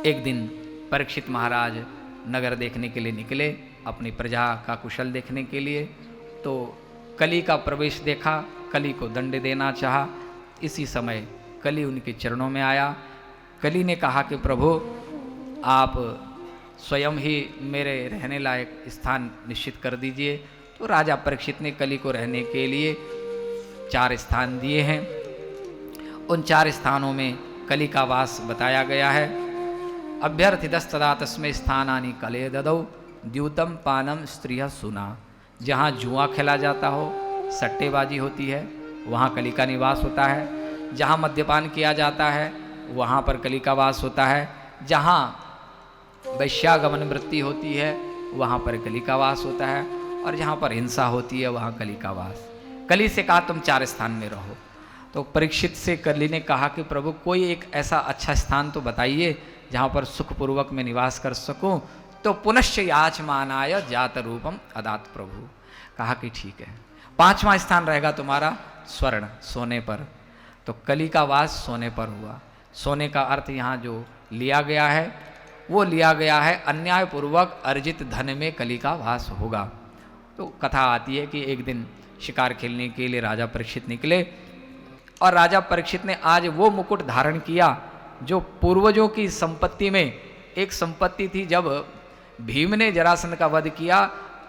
एक दिन परीक्षित महाराज नगर देखने के लिए निकले, अपनी प्रजा का कुशल देखने के लिए। तो कली का प्रवेश देखा, कली को दंड देना चाहा। इसी समय कली उनके चरणों में आया। कली ने कहा कि प्रभु, आप स्वयं ही मेरे रहने लायक स्थान निश्चित कर दीजिए। तो राजा परीक्षित ने कली को रहने के लिए 4 स्थान दिए हैं। उन 4 स्थानों में कली का वास बताया गया है। अभ्यर्थितस्तदा तस्मै स्थानानि कले ददौ द्यूतम पानम स्त्रिय सुना। जहाँ जुआ खेला जाता हो, सट्टेबाजी होती है, वहाँ कली का निवास होता है। जहाँ मद्यपान किया जाता है, वहाँ पर कली का वास होता है। जहाँ वैश्यागमन वृत्ति होती है, वहाँ पर कली का वास होता है। और जहाँ पर हिंसा होती है, वहाँ कली का वास। कली से कहा तुम 4 स्थान में रहो। तो परीक्षित से कली ने कहा कि प्रभु, कोई एक ऐसा अच्छा स्थान तो बताइए जहाँ पर सुखपूर्वक मैं निवास कर सकूँ। तो पुनश्च याचमानाय जात रूपम अदात प्रभु। कहा कि ठीक है, 5वां स्थान रहेगा तुम्हारा स्वर्ण, सोने पर। तो कली का वास सोने पर हुआ। सोने का अर्थ यहाँ जो लिया गया है, वो लिया गया है अन्यायपूर्वक अर्जित धन में कली का वास होगा। तो कथा आती है कि एक दिन शिकार खेलने के लिए राजा परीक्षित निकले, और राजा परीक्षित ने आज वो मुकुट धारण किया जो पूर्वजों की संपत्ति में एक संपत्ति थी। जब भीम ने जरासंध का वध किया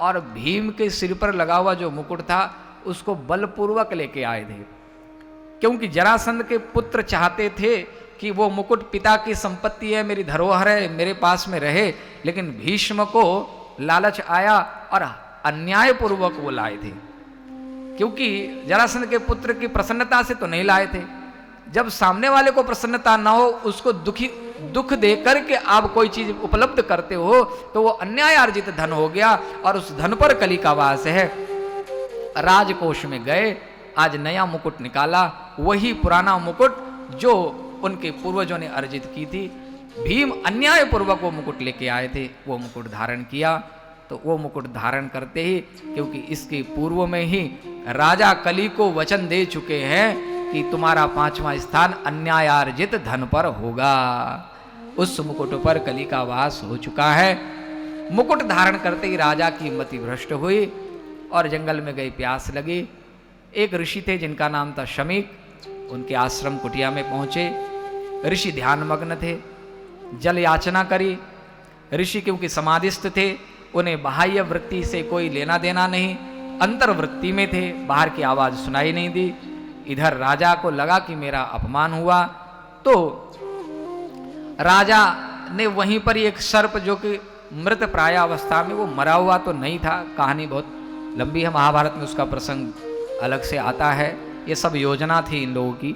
और भीम के सिर पर लगा हुआ जो मुकुट था, उसको बलपूर्वक लेके आए थे, क्योंकि जरासंध के पुत्र चाहते थे कि वो मुकुट पिता की संपत्ति है, मेरी धरोहर है, मेरे पास में रहे। लेकिन भीष्म को लालच आया और अन्यायपूर्वक वो लाए थे, क्योंकि जरासंध के पुत्र की प्रसन्नता से तो नहीं लाए थे। जब सामने वाले को प्रसन्नता ना हो, उसको दुख दे करके आप कोई चीज उपलब्ध करते हो, तो वो अन्याय अर्जित धन हो गया, और उस धन पर कली का वास है। राजकोष में गए, आज नया मुकुट निकाला, वही पुराना मुकुट जो उनके पूर्वजों ने अर्जित की थी। भीम अन्यायपूर्वक वो मुकुट लेके आए थे, वो मुकुट धारण किया। तो वो मुकुट धारण करते ही, क्योंकि इसके पूर्व में ही राजा कली को वचन दे चुके हैं कि तुम्हारा 5वां स्थान अन्यायार्जित धन पर होगा, उस मुकुट पर कली का वास हो चुका है। मुकुट धारण करते ही राजा की मति भ्रष्ट हुई और जंगल में गई, प्यास लगी। एक ऋषि थे जिनका नाम था शमीक, उनके आश्रम कुटिया में पहुंचे। ऋषि ध्यानमग्न थे, जल याचना करी। ऋषि क्योंकि समाधिस्थ थे, उन्हें बाह्य वृत्ति से कोई लेना देना नहीं, अंतर्वृत्ति में थे, बाहर की आवाज सुनाई नहीं दी। इधर राजा को लगा कि मेरा अपमान हुआ, तो राजा ने वहीं पर एक सर्प, जो कि मृत प्राय अवस्था में, वो मरा हुआ तो नहीं था, कहानी बहुत लंबी है, महाभारत में उसका प्रसंग अलग से आता है, ये सब योजना थी इन लोगों की।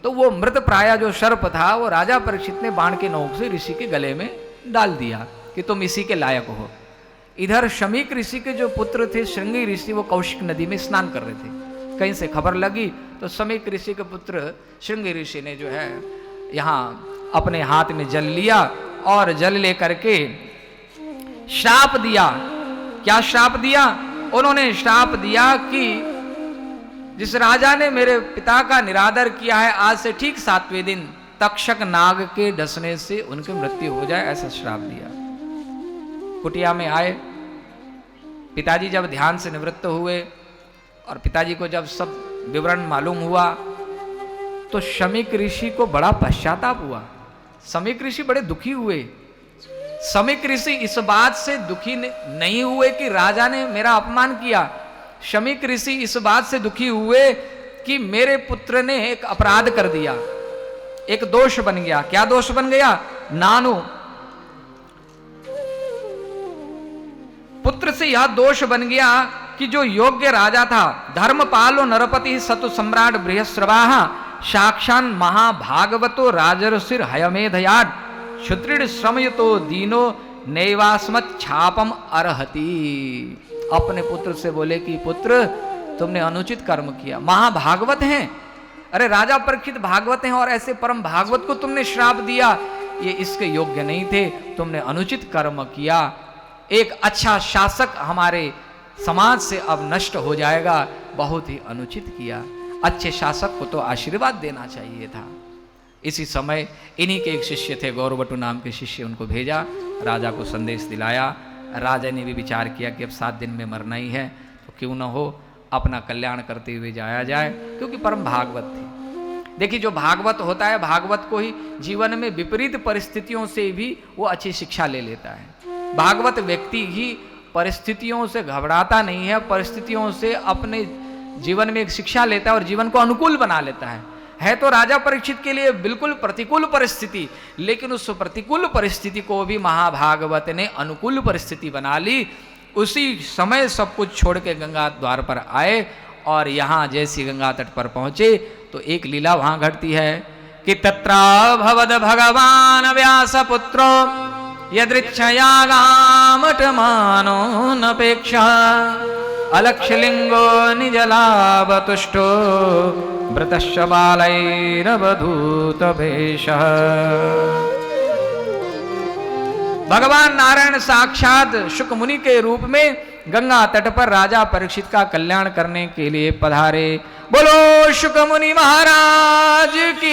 तो वो मृत प्राय जो सर्प था, वो राजा परीक्षित ने बाण के नोक से ऋषि के गले में डाल दिया कि तुम इसी के लायक हो। इधर शमीक ऋषि के जो पुत्र थे श्रृंगी ऋषि, वो कौशिक नदी में स्नान कर रहे थे। कहीं से खबर लगी, तो शमीक ऋषि के पुत्र श्रृंगी ऋषि ने जो है यहाँ अपने हाथ में जल लिया, और जल लेकर के श्राप दिया। क्या श्राप दिया? उन्होंने श्राप दिया कि जिस राजा ने मेरे पिता का निरादर किया है, आज से ठीक 7वें दिन तक्षक नाग के डसने से उनकी मृत्यु हो जाए, ऐसा श्राप दिया। कुटिया में आए, पिताजी जब ध्यान से निवृत्त हुए और पिताजी को जब सब विवरण मालूम हुआ, तो शमीक ऋषि को बड़ा पश्चाताप हुआ। शमीक ऋषि बड़े दुखी हुए। शमीक ऋषि इस बात से दुखी नहीं हुए कि राजा ने मेरा अपमान किया। शमीक ऋषि इस बात से दुखी हुए कि मेरे पुत्र ने एक अपराध कर दिया, एक दोष बन गया। क्या दोष बन गया? नानु, पुत्र से यह दोष बन गया कि जो योग्य राजा था, धर्मपालो नरपति सतु सम्राट बृहस्रवाह साक्षान महाभागवतो राजर्षिर हयमेधयाड क्षुत्रिड श्रमयुतो दीनो नैवास्मत् छापम अर्हति। अपने पुत्र से बोले कि पुत्र, तुमने अनुचित कर्म किया, महाभागवत हैं, अरे राजा परीक्षित भागवत हैं, और ऐसे परम भागवत को तुमने श्राप दिया, ये इसके योग्य नहीं थे, तुमने अनुचित कर्म किया। एक अच्छा शासक हमारे समाज से अब नष्ट हो जाएगा, बहुत ही अनुचित किया। अच्छे शासक को तो आशीर्वाद देना चाहिए था। इसी समय इन्हीं के एक शिष्य थे, गौरवटु नाम के शिष्य, उनको भेजा, राजा को संदेश दिलाया। राजा ने भी विचार किया कि अब 7 दिन में मरना ही है, तो क्यों न हो अपना कल्याण करते हुए जाया जाए, क्योंकि परम भागवत थे। देखिए, जो भागवत होता है, भागवत को ही जीवन में विपरीत परिस्थितियों से भी वो अच्छी शिक्षा ले लेता है। भागवत व्यक्ति ही परिस्थितियों से घबराता नहीं है, परिस्थितियों से अपने जीवन में एक शिक्षा लेता है और जीवन को अनुकूल बना लेता है तो राजा परीक्षित के लिए बिल्कुल प्रतिकूल परिस्थिति, लेकिन उस प्रतिकूल परिस्थिति को भी महाभागवत ने अनुकूल परिस्थिति बना ली। उसी समय सब कुछ छोड़ के गंगा द्वार पर आए और यहाँ जैसी गंगा तट पर पहुंचे तो एक लीला वहां घटती है कि तत्रा भवद भगवान व्यास पुत्रो यदृच्छयागामटमानो नपेक्षा अलक्षलिंगो निजलावतुष्टो व्रतश्च बालैरवधूतवेषः। भगवान नारायण साक्षात शुक मुनि के रूप में गंगा तट पर राजा परीक्षित का कल्याण करने के लिए पधारे। बोलो शुक मुनि महाराज की